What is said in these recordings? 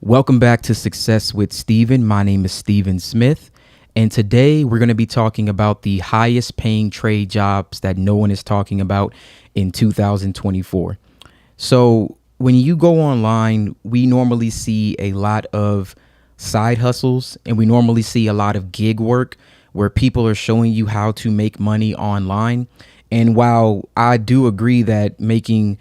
Welcome back to Success with Steven. My name is Steven Smith, and today we're going to be talking about the highest paying trade jobs that no one is talking about in 2024. So when you go online, we normally see a lot of side hustles and we normally see a lot of gig work where people are showing you how to make money online. And while I do agree that making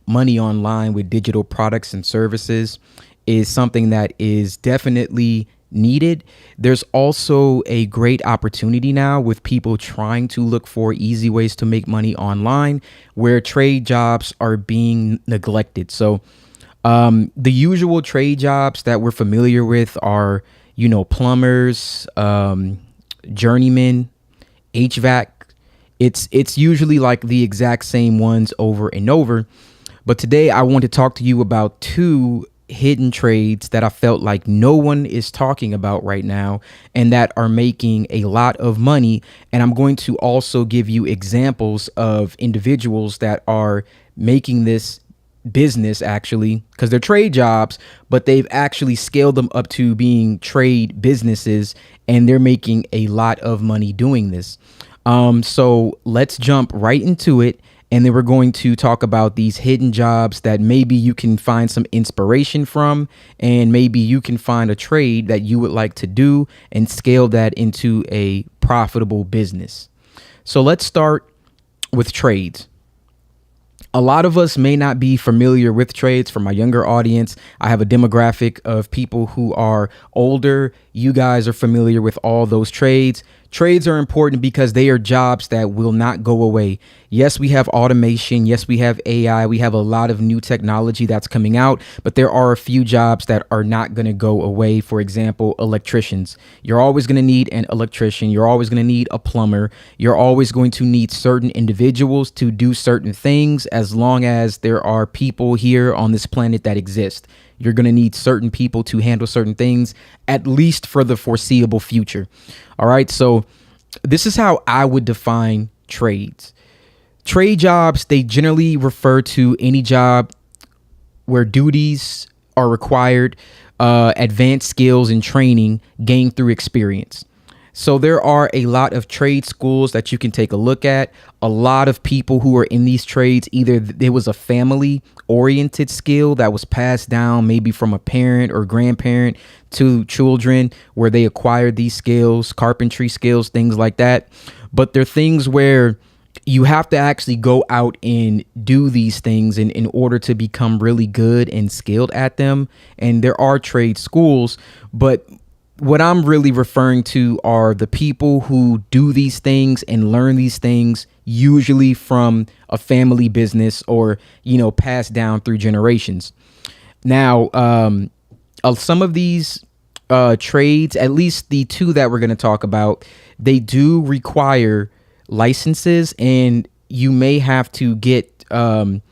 money online with digital products and services is something that is definitely needed, there's also a great opportunity now with people trying to look for easy ways to make money online where trade jobs are being neglected. So the usual trade jobs that we're familiar with are, plumbers, journeymen, HVAC. It's usually like the exact same ones over and over. But today I want to talk to you about two hidden trades that I felt like no one is talking about right now and that are making a lot of money. And I'm going to also give you examples of individuals that are making this business actually, because they're trade jobs, but they've actually scaled them up to being trade businesses and they're making a lot of money doing this. So let's jump right into it. And then we're going to talk about these hidden jobs that maybe you can find some inspiration from, and maybe you can find a trade that you would like to do and scale that into a profitable business. So let's start with trades. A lot of us may not be familiar with trades. For my younger audience, I have a demographic of people who are older. You guys are familiar with all those trades. Trades are important because they are jobs that will not go away. Yes, we have automation. Yes, we have AI. We have a lot of new technology that's coming out, but there are a few jobs that are not going to go away. For example, electricians. You're always going to need an electrician. You're always going to need a plumber. You're always going to need certain individuals to do certain things as long as there are people here on this planet that exist. You're going to need certain people to handle certain things, at least for the foreseeable future. All right. So this is how I would define trades. Trade jobs, they generally refer to any job where duties are required, advanced skills and training gained through experience. So there are a lot of trade schools that you can take a look at. A lot of people who are in these trades, either there was a family oriented skill that was passed down maybe from a parent or grandparent to children where they acquired these skills, carpentry skills, things like that. But they're things where you have to actually go out and do these things in order to become really good and skilled at them. And there are trade schools, but what I'm really referring to are the people who do these things and learn these things, usually from a family business or, passed down through generations. Now, some of these trades, at least the two that we're going to talk about, they do require licenses, and you may have to get certain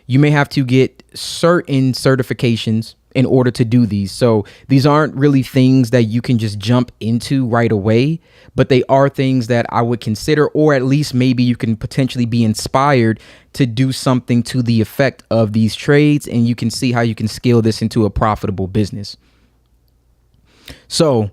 certifications in order to do these. So these aren't really things that you can just jump into right away, but they are things that I would consider, or at least maybe you can potentially be inspired to do something to the effect of these trades, and you can see how you can scale this into a profitable business. So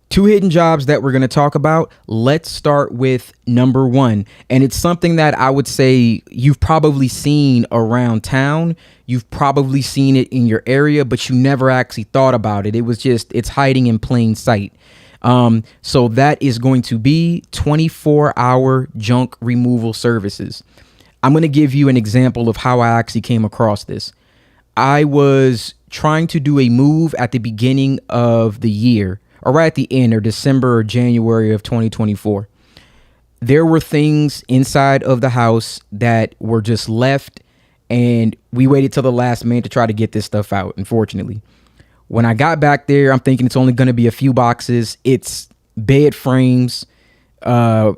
two hidden jobs that we're going to talk about. Let's start with number one. And it's something that I would say you've probably seen around town. You've probably seen it in your area, but you never actually thought about it. It's hiding in plain sight. So that is going to be 24-hour junk removal services. I'm going to give you an example of how I actually came across this. I was trying to do a move at the beginning of the year, or right at the end, or December or January of 2024. There were things inside of the house that were just left, and we waited till the last minute to try to get this stuff out, unfortunately. When I got back there, I'm thinking it's only going to be a few boxes. It's bed frames, air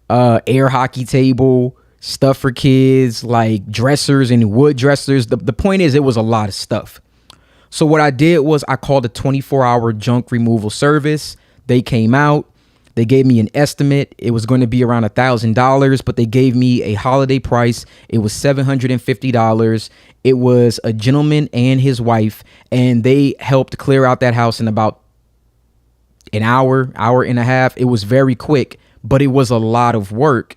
hockey table, stuff for kids, like dressers and wood dressers. The point is, it was a lot of stuff. So what I did was I called a 24-hour junk removal service. They came out. They gave me an estimate. It was going to be around $1,000, but they gave me a holiday price. It was $750. It was a gentleman and his wife, and they helped clear out that house in about an hour, hour and a half. It was very quick, but it was a lot of work.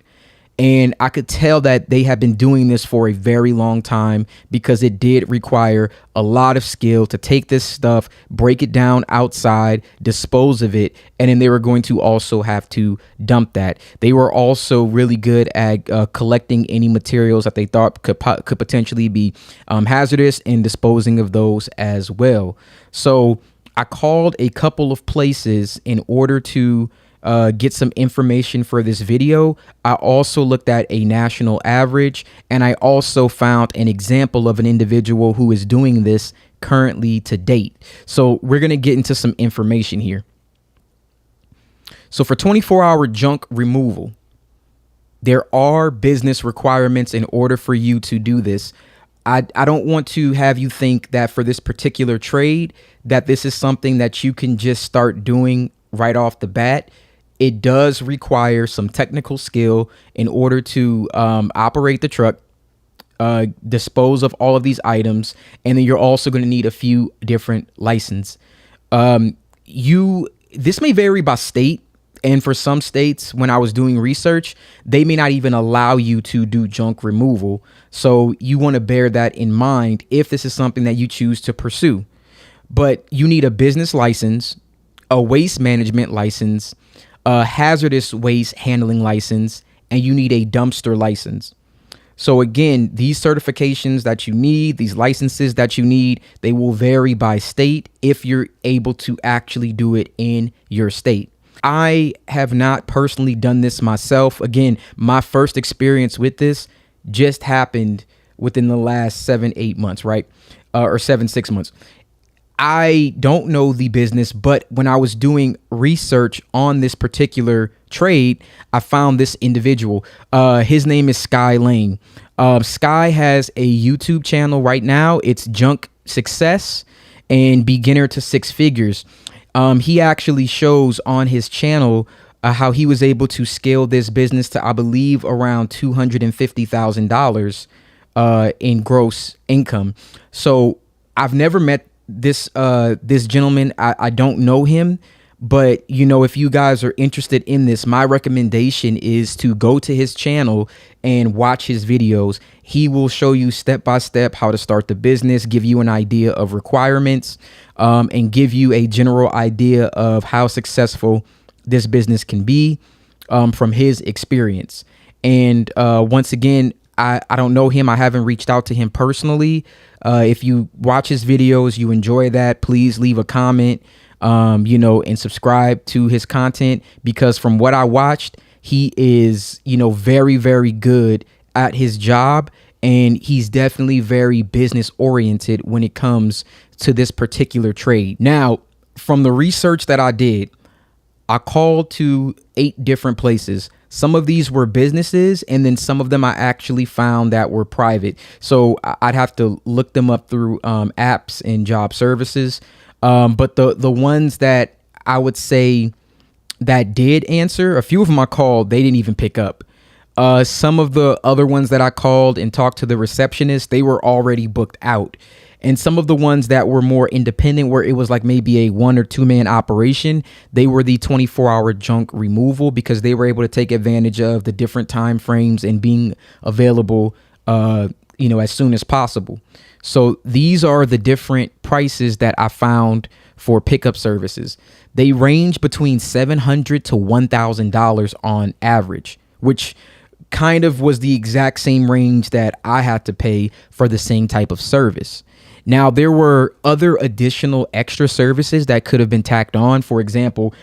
And I could tell that they have been doing this for a very long time, because it did require a lot of skill to take this stuff, break it down outside, dispose of it, and then they were going to also have to dump that. They were also really good at collecting any materials that they thought could potentially be hazardous, and disposing of those as well. So I called a couple of places in order to get some information for this video. I also looked at a national average, and I also found an example of an individual who is doing this currently to date. So we're going to get into some information here. So for 24-hour junk removal, there are business requirements in order for you to do this. I don't want to have you think that for this particular trade that this is something that you can just start doing right off the bat. It does require some technical skill in order to operate the truck, dispose of all of these items, and then you're also going to need a few different licenses. This may vary by state, and for some states, when I was doing research, they may not even allow you to do junk removal. So you want to bear that in mind if this is something that you choose to pursue. But you need a business license, a waste management license, a hazardous waste handling license, and you need a dumpster license. So again, these certifications that you need, these licenses that you need, they will vary by state if you're able to actually do it in your state. I have not personally done this myself. Again, my first experience with this just happened within the last 7-8 months, right? Or 7-6 months. I don't know the business, but when I was doing research on this particular trade, I found this individual. His name is Sky Lane. Sky has a YouTube channel right now. It's Junk Success and Beginner to Six Figures. He actually shows on his channel how he was able to scale this business to, I believe, around $250,000 in gross income. So I've never met this gentleman. I don't know him, but if you guys are interested in this, my recommendation is to go to his channel and watch his videos. He will show you step by step how to start the business, give you an idea of requirements, and give you a general idea of how successful this business can be from his experience. And once again, I don't know him. I haven't reached out to him personally. If you watch his videos, you enjoy that, please leave a comment, and subscribe to his content, because from what I watched, he is, very, very good at his job, and he's definitely very business oriented when it comes to this particular trade. Now, from the research that I did, I called to 8 different places. Some of these were businesses, and then some of them I actually found that were private. So I'd have to look them up through apps and job services. But the ones that I would say that did answer, a few of them I called, they didn't even pick up. Some of the other ones that I called and talked to the receptionist, they were already booked out. And some of the ones that were more independent, where it was like maybe a 1 or 2 man operation, they were the 24-hour junk removal, because they were able to take advantage of the different time frames and being available, as soon as possible. So these are the different prices that I found for pickup services. They range between $700 to $1,000 on average, which kind of was the exact same range that I had to pay for the same type of service. Now, there were other additional extra services that could have been tacked on. For example,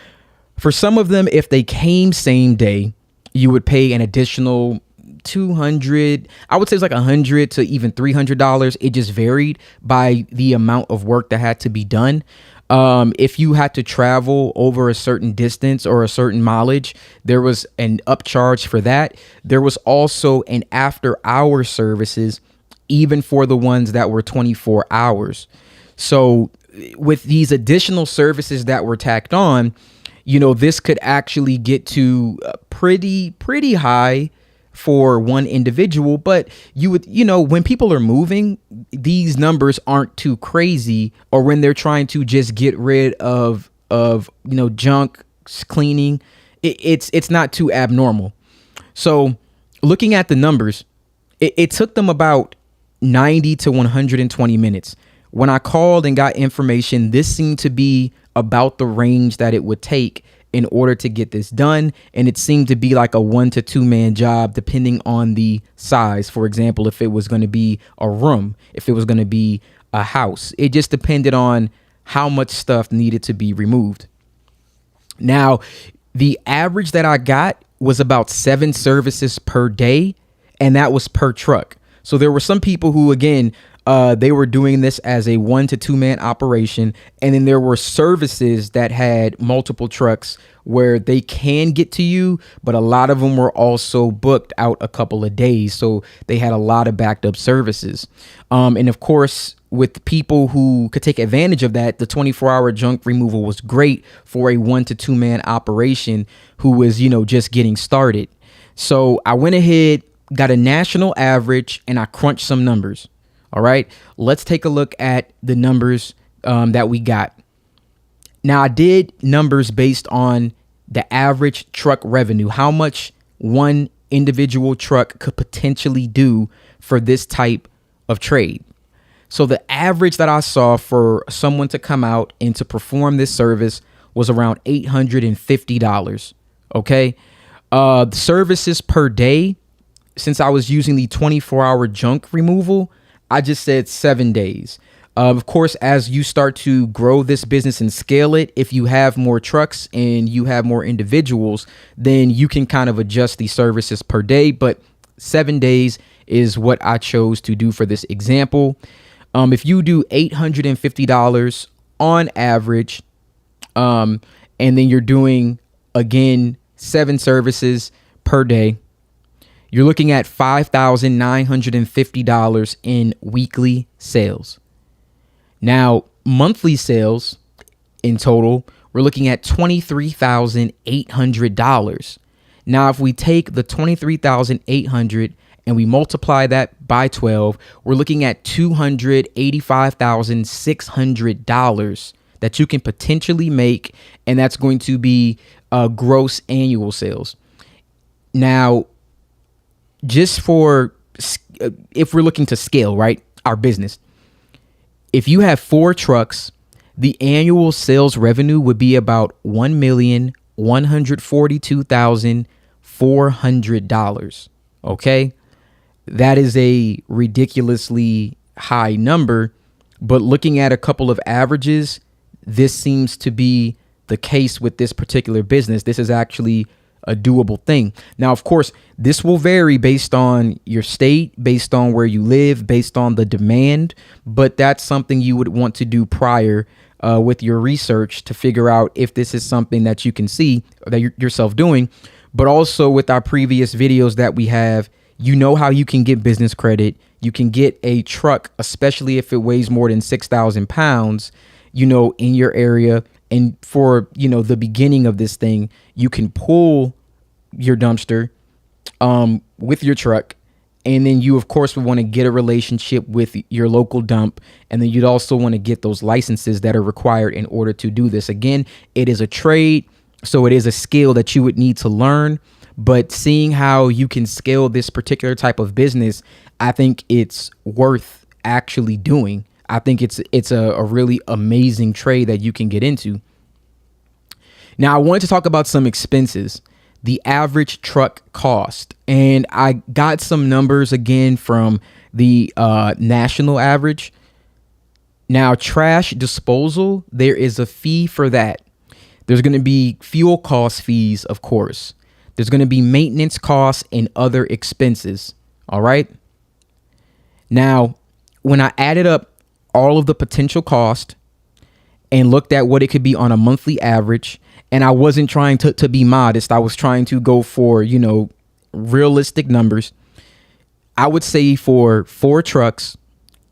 for some of them, if they came same day, you would pay an additional $200. I would say it's like $100 to even $300. It just varied by the amount of work that had to be done. If you had to travel over a certain distance or a certain mileage, there was an upcharge for that. There was also an after-hour services, even for the ones that were 24 hours. So with these additional services that were tacked on, this could actually get to pretty high for one individual. But you would, when people are moving, these numbers aren't too crazy, or when they're trying to just get rid of junk cleaning, it's not too abnormal. So looking at the numbers, it took them about 90 to 120 minutes. When I called and got information, this seemed to be about the range that it would take in order to get this done. And it seemed to be like a 1 to 2 man job, depending on the size. For example, if it was going to be a room, if it was going to be a house, it just depended on how much stuff needed to be removed. Now, the average that I got was about 7 services per day, and that was per truck. So there were some people who, again, they were doing this as a 1 to 2 man operation. And then there were services that had multiple trucks where they can get to you, but a lot of them were also booked out a couple of days. So they had a lot of backed up services. And of course, with people who could take advantage of that, the 24-hour junk removal was great for a 1 to 2 man operation who was, just getting started. So I went ahead, got a national average, and I crunched some numbers. All right, let's take a look at the numbers that we got. Now, I did numbers based on the average truck revenue, how much one individual truck could potentially do for this type of trade. So the average that I saw for someone to come out and to perform this service was around $850. Okay, the services per day, since I was using the 24-hour junk removal, I just said 7 days. Of course, as you start to grow this business and scale it, if you have more trucks and you have more individuals, then you can kind of adjust the services per day. But 7 days is what I chose to do for this example. If you do $850 on average, and then you're doing, again, 7 services per day, you're looking at $5,950 in weekly sales. Now, monthly sales in total, we're looking at $23,800. Now, if we take the $23,800 and we multiply that by 12, we're looking at $285,600 that you can potentially make, and that's going to be gross annual sales. Now, just for if we're looking to scale, right, our business, if you have 4 trucks, the annual sales revenue would be about $1,142,400. Okay, that is a ridiculously high number, but looking at a couple of averages, this seems to be the case with this particular business. This is actually a doable thing. Now, of course, this will vary based on your state, based on where you live, based on the demand, but that's something you would want to do prior with your research to figure out if this is something that you can see that you're yourself doing. But also with our previous videos that we have, how you can get business credit. You can get a truck, especially if it weighs more than 6,000 pounds, in your area. And for, the beginning of this thing, you can pull your dumpster with your truck. And then you, of course, would want to get a relationship with your local dump. And then you'd also want to get those licenses that are required in order to do this. Again, it is a trade, so it is a skill that you would need to learn. But seeing how you can scale this particular type of business, I think it's worth actually doing. I think it's a really amazing trade that you can get into. Now, I wanted to talk about some expenses, the average truck cost. And I got some numbers again from the national average. Now, trash disposal, there is a fee for that. There's going to be fuel cost fees, of course. There's going to be maintenance costs and other expenses. All right. Now, when I added up all of the potential cost and looked at what it could be on a monthly average, and I wasn't trying to be modest, I was trying to go for, realistic numbers. I would say for 4 trucks,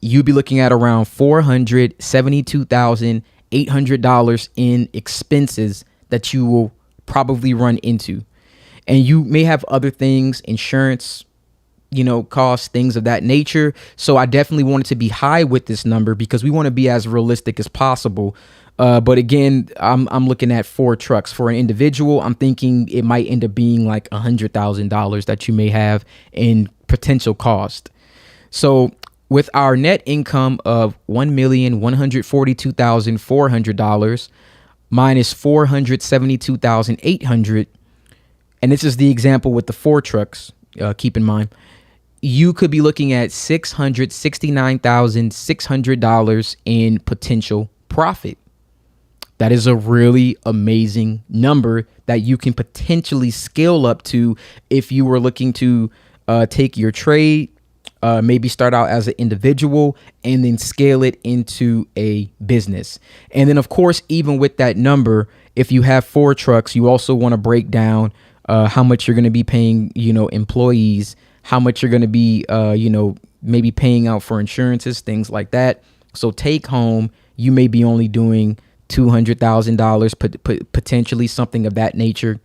you'd be looking at around $472,800 in expenses that you will probably run into. And you may have other things, insurance, costs, things of that nature. So I definitely wanted to be high with this number because we want to be as realistic as possible. But again, I'm looking at 4 trucks for an individual. I'm thinking it might end up being like $100,000 that you may have in potential cost. So with our net income of $1,142,400 minus $472,800, and this is the example with the 4 trucks, keep in mind, you could be looking at $669,600 in potential profit. That is a really amazing number that you can potentially scale up to if you were looking to take your trade, maybe start out as an individual and then scale it into a business. And then, of course, even with that number, if you have 4 trucks, you also want to break down how much you're going to be paying, employees, how much you're going to be, maybe paying out for insurances, things like that. So take home, you may be only doing $200,000, potentially something of that nature.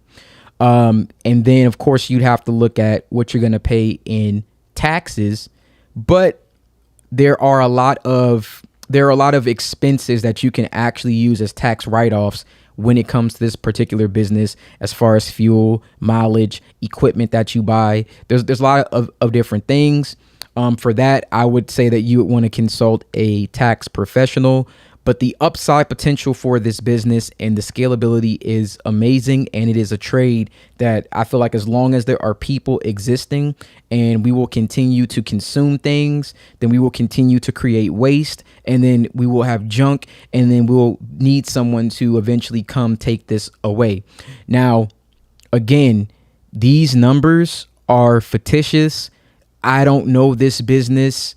And then, of course, you'd have to look at what you're going to pay in taxes. But there are a lot of expenses that you can actually use as tax write-offs when it comes to this particular business, as far as fuel, mileage, equipment that you buy. There's a lot of different things. For that, I would say that you would want to consult a tax professional. But the upside potential for this business and the scalability is amazing. And it is a trade that I feel like as long as there are people existing and we will continue to consume things, then we will continue to create waste, and then we will have junk, and then we'll need someone to eventually come take this away. Now, again, these numbers are fictitious. I don't know this business.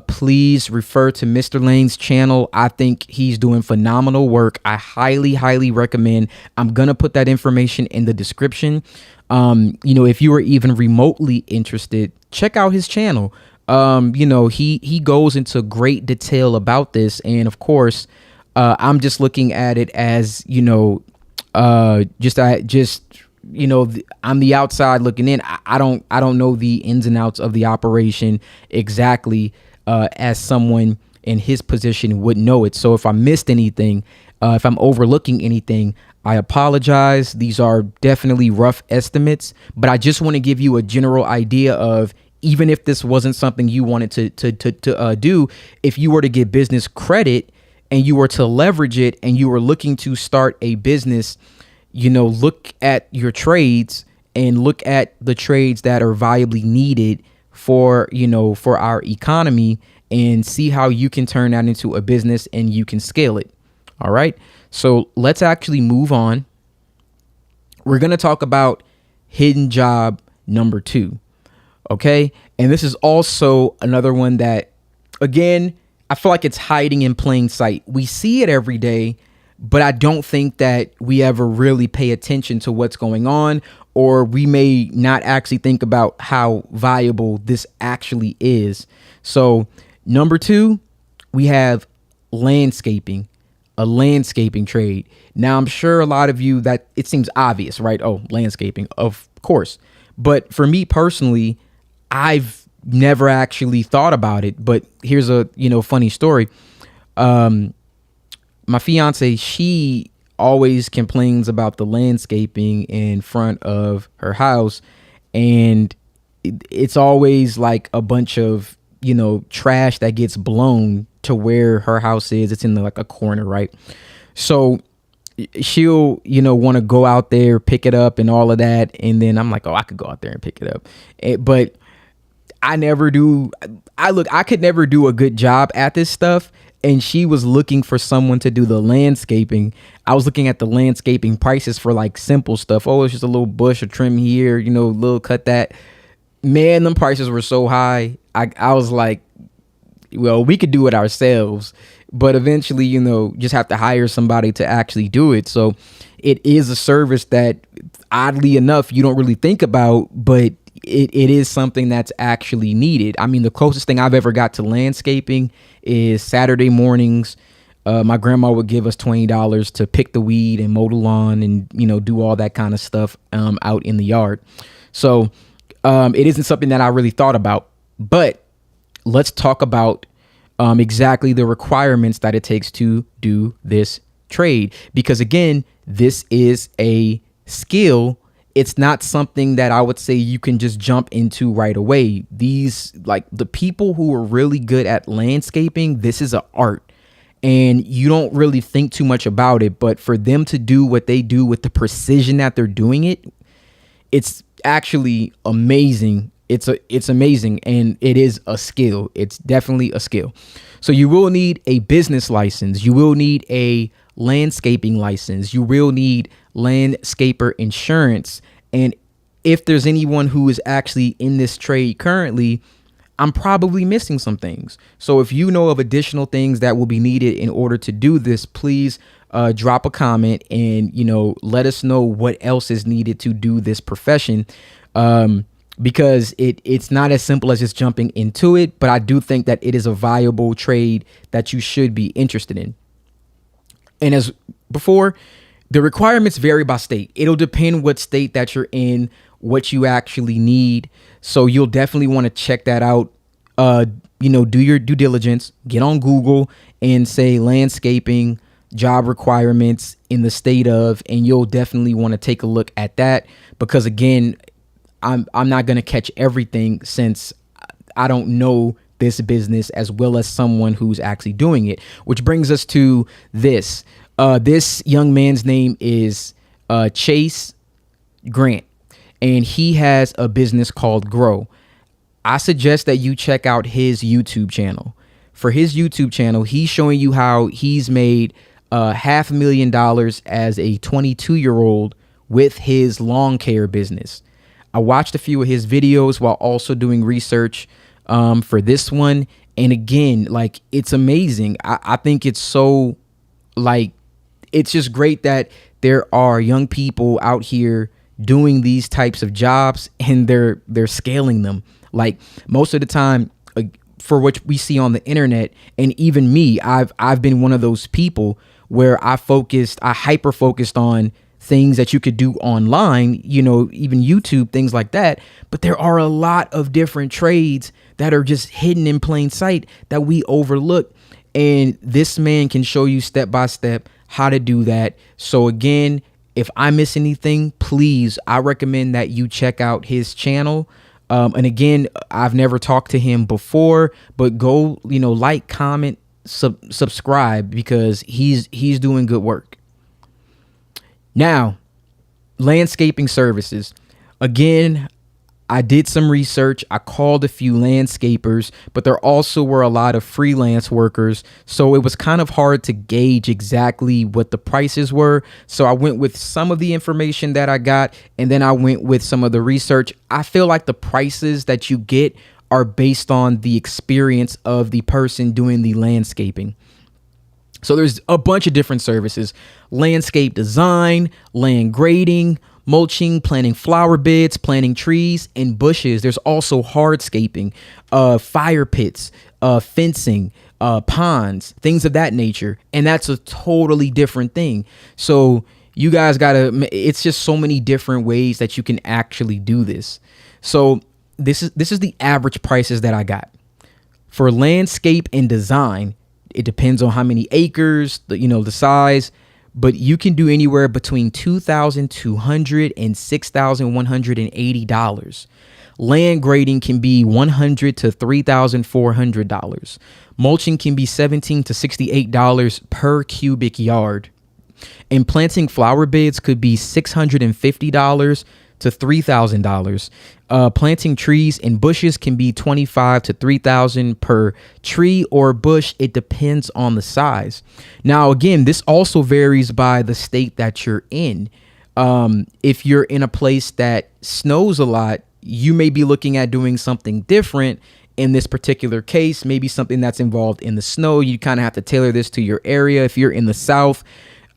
Please refer to Mr. Lane's channel. I think he's doing phenomenal work. I highly, highly recommend. I'm going to put that information in the description. If you are even remotely interested, check out his channel. He goes into great detail about this. And of course, I'm just looking at it as, I'm the outside looking in. I don't know the ins and outs of the operation exactly as someone in his position would know it. So if I missed anything, if I'm overlooking anything, I apologize. These are definitely rough estimates, but I just want to give you a general idea of, even if this wasn't something you wanted to do, if you were to get business credit and you were to leverage it and you were looking to start a business, look at your trades and look at the trades that are viably needed for our economy, and see how you can turn that into a business and you can scale it. All right. So let's actually move on. We're going to talk about hidden job number 2. Okay. And this is also another one that, again, I feel like it's hiding in plain sight. We see it every day, but I don't think that we ever really pay attention to what's going on, or we may not actually think about how valuable this actually is. So number 2, we have landscaping, a landscaping trade. Now, I'm sure a lot of you, that it seems obvious, right? Oh, landscaping, of course. But for me personally, I've never actually thought about it. But here's a, funny story. My fiance, she always complains about the landscaping in front of her house, and it's always like a bunch of, trash that gets blown to where her house is. It's in like a corner, right? So she'll, want to go out there, pick it up and all of that. And then I'm like, oh, I could go out there and pick it up. But I never do. I could never do a good job at this stuff. And she was looking for someone to do the landscaping. I was looking at the landscaping prices for like simple stuff. Oh, it's just a little bush or trim here, little cut that. Man, them prices were so high. I was like, well, we could do it ourselves, but eventually, just have to hire somebody to actually do it. So it is a service that, oddly enough, you don't really think about, but it is something that's actually needed. I mean, the closest thing I've ever got to landscaping is Saturday mornings. My grandma would give us $20 to pick the weed and mow the lawn and, do all that kind of stuff out in the yard. So it isn't something that I really thought about. But let's talk about exactly the requirements that it takes to do this trade. Because again, this is a skill. It's not something that I would say you can just jump into right away. These, like the people who are really good at landscaping, this is an art. And you don't really think too much about it. But for them to do what they do with the precision that they're doing it, it's actually amazing. It's amazing, and it is a skill. It's definitely a skill. So you will need a business license. You will need a landscaping license. You will need landscaper insurance. And if there's anyone who is actually in this trade currently, I'm probably missing some things. So if you know of additional things that will be needed in order to do this, please drop a comment and, let us know what else is needed to do this profession. Because it's not as simple as just jumping into it, but I do think that it is a viable trade that you should be interested in. And as before, the requirements vary by state. It'll depend what state that you're in, what you actually need. So you'll definitely want to check that out. Do your due diligence, get on Google and say landscaping job requirements in the state of, and you'll definitely want to take a look at that, because again, I'm not going to catch everything since I don't know this business as well as someone who's actually doing it, which brings us to this. This young man's name is Chase Grant, and he has a business called Grow. I suggest that you check out his YouTube channel. For his YouTube channel, he's showing you how he's made $500,000 as a 22-year-old with his lawn care business. I watched a few of his videos while also doing research for this one. And again, like, it's amazing. I think it's so, like, it's just great that there are young people out here doing these types of jobs and they're scaling them. Like, most of the time, for what we see on the internet, and even me, I've been one of those people where I hyper focused on things that you could do online, even YouTube, things like that. But there are a lot of different trades that are just hidden in plain sight that we overlook. And this man can show you step by step how to do that. So again, if I miss anything, please, I recommend that you check out his channel. And again, I've never talked to him before, but go, like, comment, subscribe, because he's doing good work. Now, landscaping services. Again, I did some research. I called a few landscapers, but there also were a lot of freelance workers. So it was kind of hard to gauge exactly what the prices were. So I went with some of the information that I got, and then I went with some of the research. I feel like the prices that you get are based on the experience of the person doing the landscaping. So there's a bunch of different services: landscape design, land grading, mulching, planting flower beds, planting trees and bushes. There's also hardscaping, fire pits, fencing, ponds, things of that nature. And that's a totally different thing. So you guys it's just so many different ways that you can actually do this. So this is the average prices that I got. For landscape and design, it depends on how many acres, the size, but you can do anywhere between $2,200 and $6,180. Land grading can be $100 to $3,400. Mulching can be $17 to $68 per cubic yard. And planting flower beds could be $650 to $3,000. Planting trees and bushes can be $25 to $3,000 per tree or bush. It depends on the size. Now, again, this also varies by the state that you're in. If you're in a place that snows a lot, you may be looking at doing something different. In this particular case, maybe something that's involved in the snow. You kind of have to tailor this to your area. If you're in the South,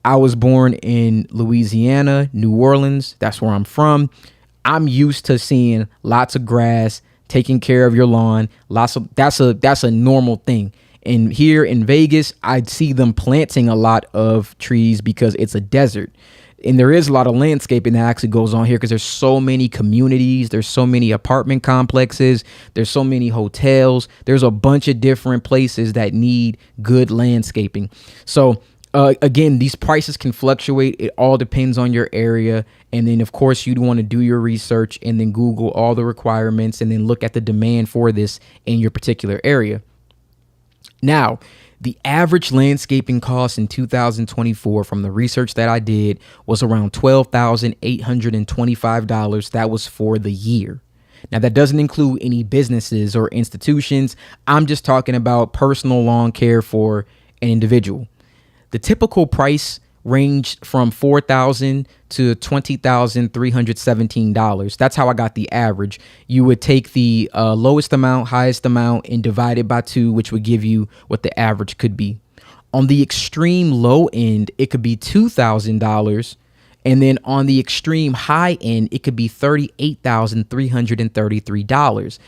I was born in Louisiana, New Orleans. That's where I'm from. I'm used to seeing lots of grass, taking care of your lawn. That's a normal thing. And here in Vegas, I'd see them planting a lot of trees because it's a desert. And there is a lot of landscaping that actually goes on here because there's so many communities, there's so many apartment complexes, there's so many hotels, there's a bunch of different places that need good landscaping. So again, these prices can fluctuate. It all depends on your area. And then, of course, you'd want to do your research and then Google all the requirements and then look at the demand for this in your particular area. Now, the average landscaping cost in 2024 from the research that I did was around $12,825. That was for the year. Now, that doesn't include any businesses or institutions. I'm just talking about personal lawn care for an individual. The typical price ranged from $4,000 to $20,317. That's how I got the average. You would take the lowest amount, highest amount, and divide it by 2, which would give you what the average could be. On the extreme low end, it could be $2,000. And then on the extreme high end, it could be $38,333.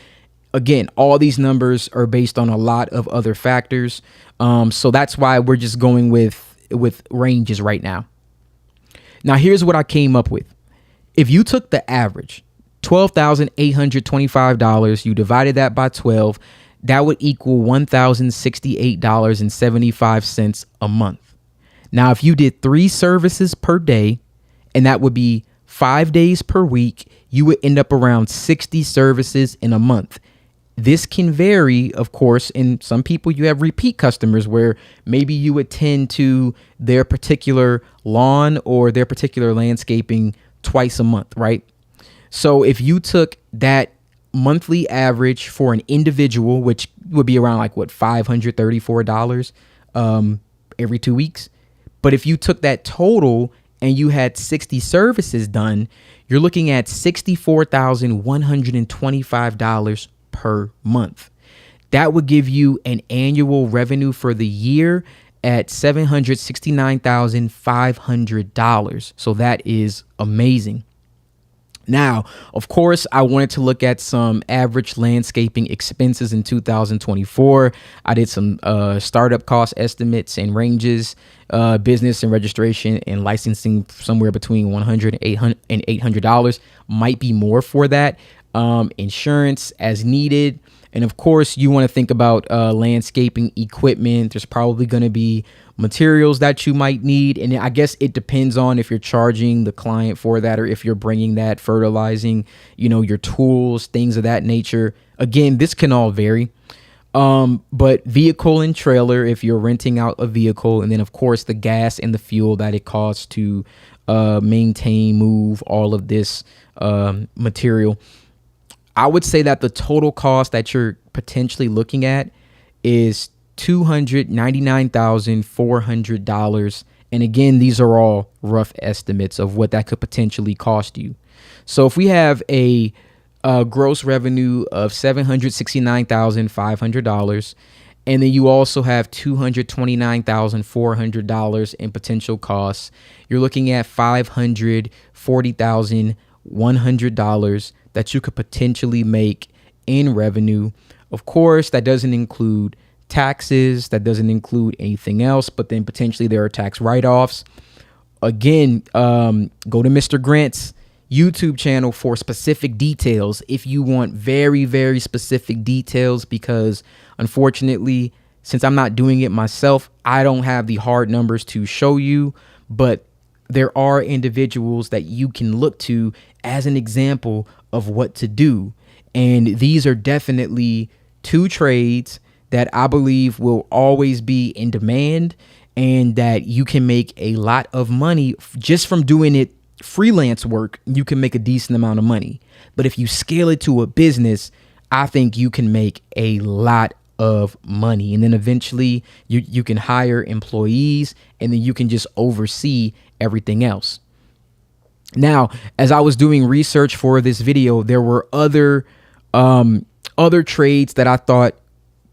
Again, all these numbers are based on a lot of other factors. So that's why we're just going with ranges right now. Now, here's what I came up with. If you took the average, $12,825, you divided that by 12, that would equal $1,068.75 a month. Now, if you did 3 services per day, and that would be 5 days per week, you would end up around 60 services in a month. This can vary, of course, in some people you have repeat customers where maybe you attend to their particular lawn or their particular landscaping twice a month, right? So if you took that monthly average for an individual, which would be around like what, $534 every 2 weeks. But if you took that total and you had 60 services done, you're looking at $64,125 per month. That would give you an annual revenue for the year at $769,500. So that is amazing. Now, of course, I wanted to look at some average landscaping expenses in 2024. I did some startup cost estimates and ranges, business and registration and licensing somewhere between $100 and $800. Might be more for that. Insurance as needed. And of course, you want to think about landscaping equipment. There's probably going to be materials that you might need. And I guess it depends on if you're charging the client for that or if you're bringing that, fertilizing, your tools, things of that nature. Again, this can all vary. But vehicle and trailer, if you're renting out a vehicle, and then of course the gas and the fuel that it costs to maintain, move all of this material. I would say that the total cost that you're potentially looking at is $299,400. And again, these are all rough estimates of what that could potentially cost you. So if we have a gross revenue of $769,500, and then you also have $229,400 in potential costs, you're looking at $540,100 that you could potentially make in revenue. Of course, that doesn't include taxes, that doesn't include anything else, but then potentially there are tax write-offs. Again, go to Mr. Grant's YouTube channel for specific details if you want very, very specific details, because unfortunately, since I'm not doing it myself, I don't have the hard numbers to show you, but there are individuals that you can look to as an example of what to do. And these are definitely 2 trades that I believe will always be in demand and that you can make a lot of money just from doing it. Freelance work, you can make a decent amount of money. But if you scale it to a business, I think you can make a lot of money. And then eventually you can hire employees and then you can just oversee everything else. Now, as I was doing research for this video, there were other trades that I thought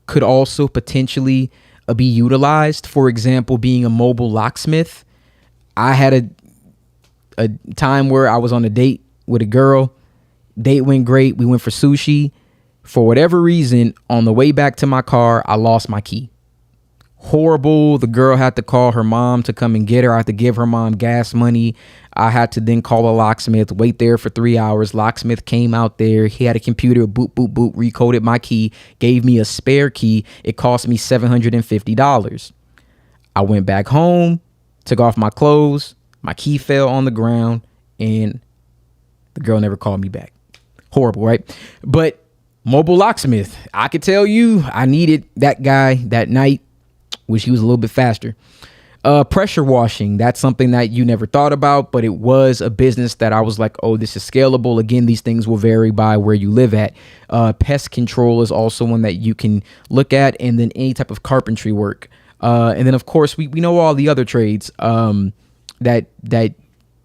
could also potentially be utilized. For example, being a mobile locksmith. I had a time where I was on a date with a girl Date went great. We went for sushi. For whatever reason, on the way back to my car, I lost my key. Horrible. The girl had to call her mom to come and get her. I had to give her mom gas money. I had to then call a locksmith, wait there for 3 hours. Locksmith came out there. He had a computer, boop, boop, boop, recoded my key, gave me a spare key. It cost me $750. I went back home, took off my clothes. My key fell on the ground, and the girl never called me back. Horrible, right? But mobile locksmith, I could tell you I needed that guy that night. Wish he was a little bit faster. Pressure washing, that's something that you never thought about, but it was a business that I was like, oh, this is scalable. Again, these things will vary by where you live at. Pest control is also one that you can look at, and then any type of carpentry work. And then, of course, we know all the other trades, that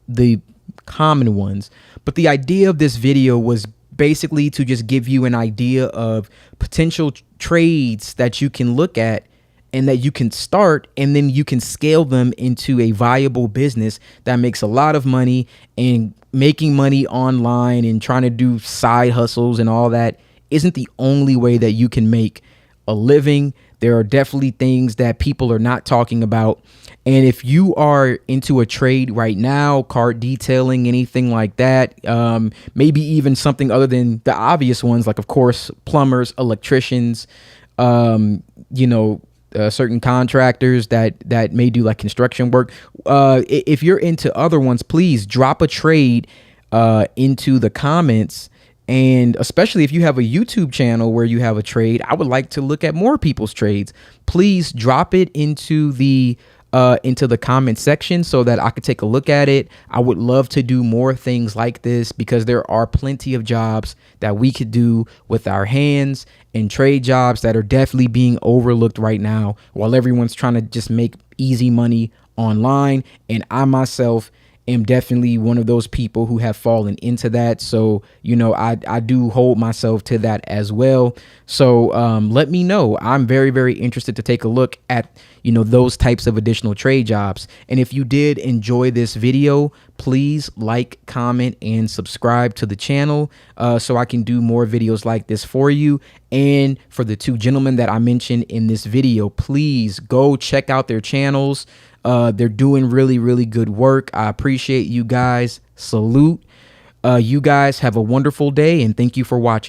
the common ones. But the idea of this video was basically to just give you an idea of potential trades that you can look at and that you can start, and then you can scale them into a viable business that makes a lot of money. And making money online and trying to do side hustles and all that isn't the only way that you can make a living. There are definitely things that people are not talking about. And if you are into a trade right now, car detailing, anything like that, maybe even something other than the obvious ones, like, of course, plumbers, electricians, certain contractors that may do like construction work. If you're into other ones, please drop a trade into the comments. And especially if you have a YouTube channel where you have a trade, I would like to look at more people's trades. Please drop it into the comment section so that I could take a look at it. I would love to do more things like this because there are plenty of jobs that we could do with our hands, and trade jobs that are definitely being overlooked right now while everyone's trying to just make easy money online. And I myself am definitely one of those people who have fallen into that. So, I do hold myself to that as well. So let me know. I'm very, very interested to take a look at, those types of additional trade jobs. And if you did enjoy this video, please like, comment, and subscribe to the channel so I can do more videos like this for you. And for the two gentlemen that I mentioned in this video, please go check out their channels. They're doing really, really good work. I appreciate you guys. Salute. You guys have a wonderful day, and thank you for watching.